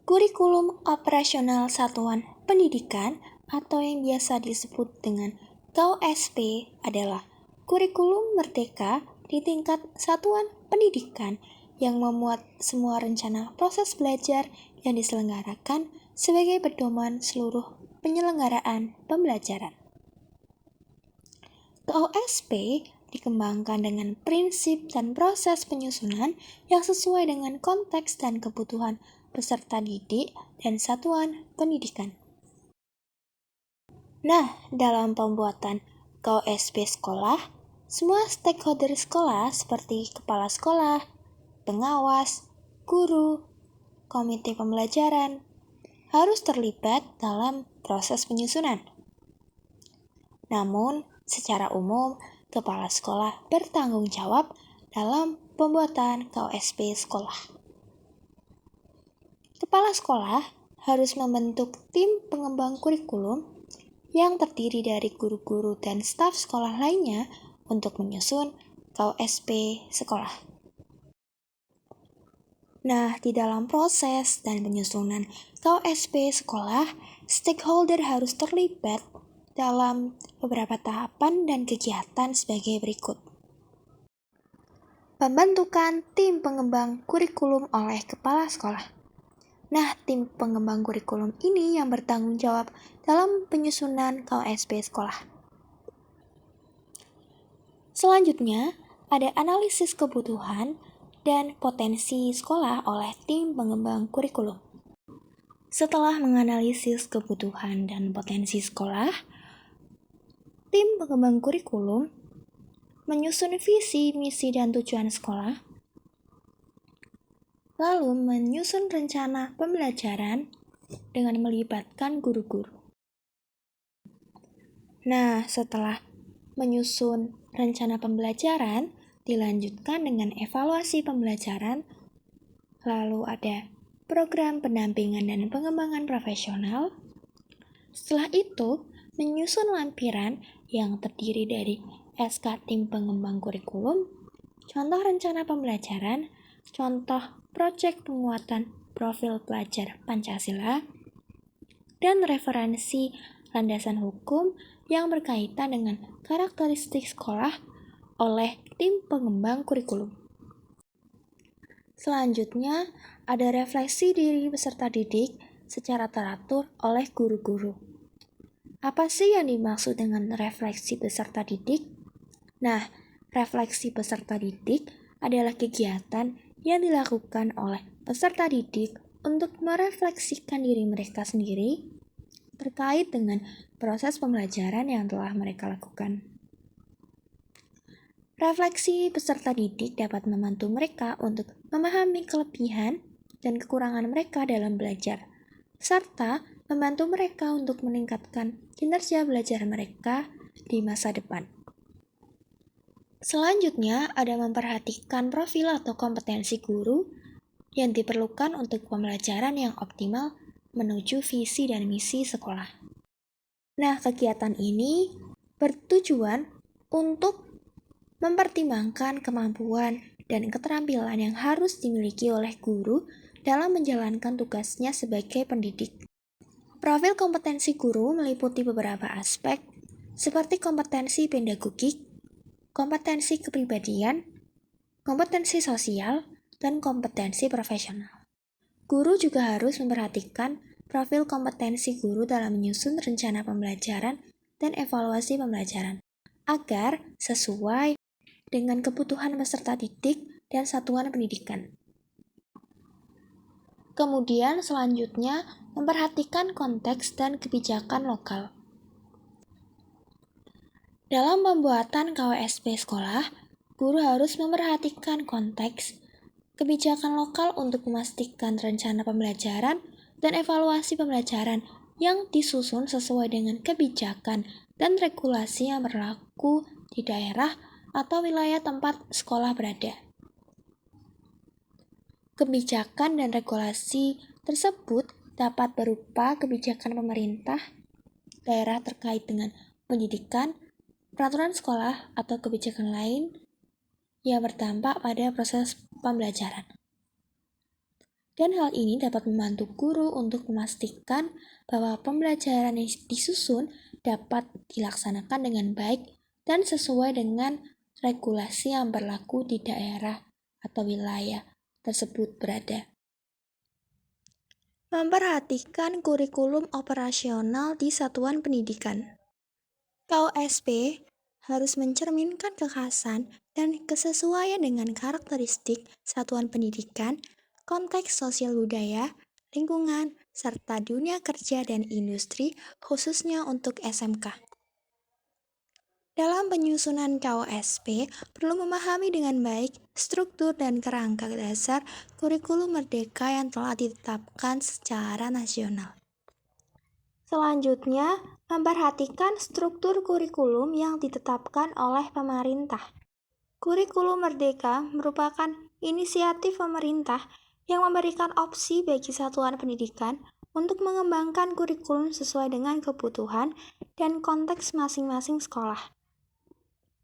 Kurikulum operasional satuan pendidikan atau yang biasa disebut dengan KOSP adalah kurikulum merdeka di tingkat satuan pendidikan yang memuat semua rencana proses belajar yang diselenggarakan sebagai pedoman seluruh penyelenggaraan pembelajaran. KOSP dikembangkan dengan prinsip dan proses penyusunan yang sesuai dengan konteks dan kebutuhan peserta didik dan satuan pendidikan. Nah, dalam pembuatan KOSP sekolah, semua stakeholder sekolah seperti kepala sekolah, pengawas, guru, komite pembelajaran harus terlibat dalam proses penyusunan. Namun, secara umum, kepala sekolah bertanggung jawab dalam pembuatan KOSP sekolah. Kepala sekolah harus membentuk tim pengembang kurikulum yang terdiri dari guru-guru dan staf sekolah lainnya untuk menyusun KOSP sekolah. Nah, di dalam proses dan penyusunan KOSP sekolah, stakeholder harus terlibat dalam beberapa tahapan dan kegiatan sebagai berikut. Pembentukan tim pengembang kurikulum oleh kepala sekolah. Nah, tim pengembang kurikulum ini yang bertanggung jawab dalam penyusunan KOSP sekolah. Selanjutnya, ada analisis kebutuhan dan potensi sekolah oleh tim pengembang kurikulum. Setelah menganalisis kebutuhan dan potensi sekolah, tim pengembang kurikulum menyusun visi, misi, dan tujuan sekolah, lalu menyusun rencana pembelajaran dengan melibatkan guru-guru. Nah, setelah menyusun rencana pembelajaran, dilanjutkan dengan evaluasi pembelajaran, lalu ada program pendampingan dan pengembangan profesional. Setelah itu, menyusun lampiran yang terdiri dari SK tim pengembang kurikulum, contoh rencana pembelajaran, contoh proyek penguatan profil pelajar Pancasila, dan referensi landasan hukum yang berkaitan dengan karakteristik sekolah oleh tim pengembang kurikulum. Selanjutnya, ada refleksi diri peserta didik secara teratur oleh guru-guru. Apa sih yang dimaksud dengan refleksi peserta didik? Nah, refleksi peserta didik adalah kegiatan yang dilakukan oleh peserta didik untuk merefleksikan diri mereka sendiri terkait dengan proses pembelajaran yang telah mereka lakukan. Refleksi peserta didik dapat membantu mereka untuk memahami kelebihan dan kekurangan mereka dalam belajar, serta membantu mereka untuk meningkatkan kinerja belajar mereka di masa depan. Selanjutnya, ada memperhatikan profil atau kompetensi guru yang diperlukan untuk pembelajaran yang optimal menuju visi dan misi sekolah. Nah, kegiatan ini bertujuan untuk mempertimbangkan kemampuan dan keterampilan yang harus dimiliki oleh guru dalam menjalankan tugasnya sebagai pendidik. Profil kompetensi guru meliputi beberapa aspek, seperti kompetensi pedagogik, kompetensi kepribadian, kompetensi sosial, dan kompetensi profesional. Guru juga harus memperhatikan profil kompetensi guru dalam menyusun rencana pembelajaran dan evaluasi pembelajaran, agar sesuai dengan kebutuhan peserta didik dan satuan pendidikan. Kemudian selanjutnya, memperhatikan konteks dan kebijakan lokal. Dalam pembuatan KOSP sekolah, guru harus memperhatikan konteks, kebijakan lokal untuk memastikan rencana pembelajaran dan evaluasi pembelajaran yang disusun sesuai dengan kebijakan dan regulasi yang berlaku di daerah atau wilayah tempat sekolah berada. Kebijakan dan regulasi tersebut dapat berupa kebijakan pemerintah daerah terkait dengan pendidikan, peraturan sekolah, atau kebijakan lain yang berdampak pada proses pembelajaran. Dan hal ini dapat membantu guru untuk memastikan bahwa pembelajaran yang disusun dapat dilaksanakan dengan baik dan sesuai dengan regulasi yang berlaku di daerah atau wilayah tersebut berada. Memperhatikan kurikulum operasional di satuan pendidikan. KOSP harus mencerminkan kekhasan dan kesesuaian dengan karakteristik satuan pendidikan, konteks sosial budaya, lingkungan, serta dunia kerja dan industri khususnya untuk SMK. Dalam penyusunan KOSP, perlu memahami dengan baik struktur dan kerangka dasar kurikulum merdeka yang telah ditetapkan secara nasional. Selanjutnya, memperhatikan struktur kurikulum yang ditetapkan oleh pemerintah. Kurikulum merdeka merupakan inisiatif pemerintah yang memberikan opsi bagi satuan pendidikan untuk mengembangkan kurikulum sesuai dengan kebutuhan dan konteks masing-masing sekolah.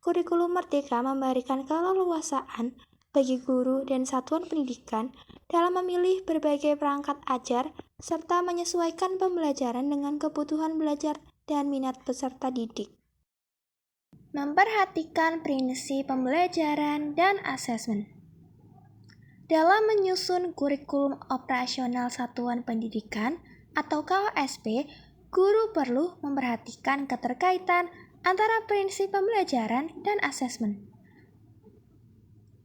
Kurikulum merdeka memberikan keleluasaan bagi guru dan satuan pendidikan dalam memilih berbagai perangkat ajar serta menyesuaikan pembelajaran dengan kebutuhan belajar dan minat peserta didik. Memperhatikan prinsip pembelajaran dan asesmen. Dalam menyusun kurikulum operasional satuan pendidikan atau KOSP, guru perlu memperhatikan keterkaitan antara prinsip pembelajaran dan asesmen.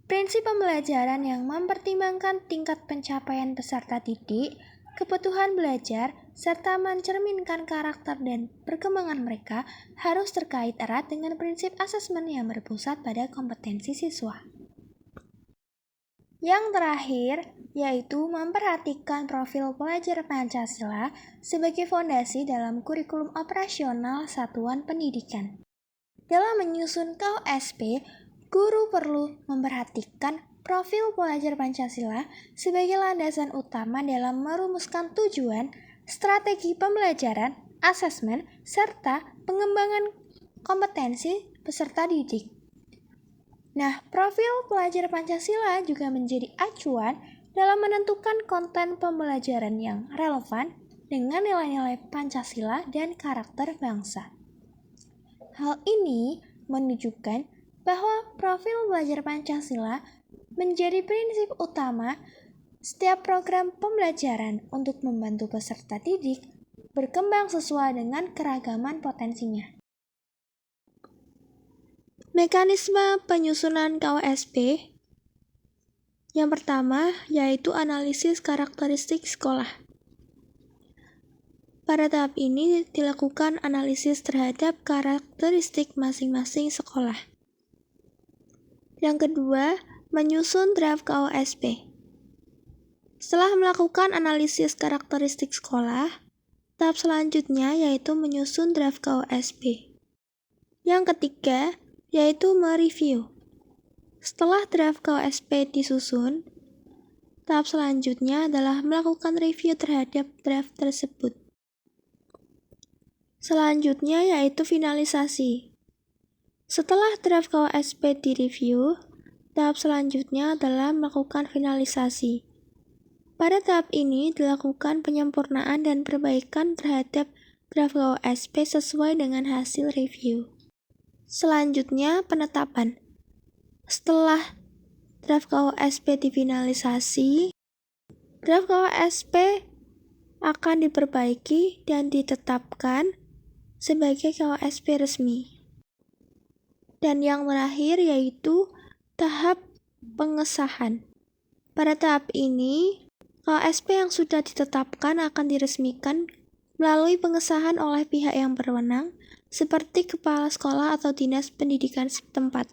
Prinsip pembelajaran yang mempertimbangkan tingkat pencapaian peserta didik, kebutuhan belajar, serta mencerminkan karakter dan perkembangan mereka harus terkait erat dengan prinsip asesmen yang berpusat pada kompetensi siswa. Yang terakhir, yaitu memperhatikan profil pelajar Pancasila sebagai fondasi dalam kurikulum operasional satuan pendidikan. Dalam menyusun KOSP, guru perlu memperhatikan profil pelajar Pancasila sebagai landasan utama dalam merumuskan tujuan, strategi pembelajaran, asesmen, serta pengembangan kompetensi peserta didik. Nah, profil pelajar Pancasila juga menjadi acuan dalam menentukan konten pembelajaran yang relevan dengan nilai-nilai Pancasila dan karakter bangsa. Hal ini menunjukkan bahwa profil belajar Pancasila menjadi prinsip utama setiap program pembelajaran untuk membantu peserta didik berkembang sesuai dengan keragaman potensinya. Mekanisme penyusunan KOSP yang pertama yaitu analisis karakteristik sekolah. Pada tahap ini dilakukan analisis terhadap karakteristik masing-masing sekolah. Yang kedua, menyusun draft KOSP. Setelah melakukan analisis karakteristik sekolah, tahap selanjutnya yaitu menyusun draft KOSP. Yang ketiga, yaitu mereview. Setelah draft KOSP disusun, tahap selanjutnya adalah melakukan review terhadap draft tersebut. Selanjutnya yaitu finalisasi. Setelah draft KOSP direview, tahap selanjutnya adalah melakukan finalisasi. Pada tahap ini dilakukan penyempurnaan dan perbaikan terhadap draft KOSP sesuai dengan hasil review. Selanjutnya, penetapan. Setelah draft KOSP difinalisasi, draft KOSP akan diperbaiki dan ditetapkan sebagai KOSP resmi. Dan yang terakhir yaitu tahap pengesahan. Pada tahap ini, KOSP yang sudah ditetapkan akan diresmikan melalui pengesahan oleh pihak yang berwenang, seperti kepala sekolah atau dinas pendidikan setempat.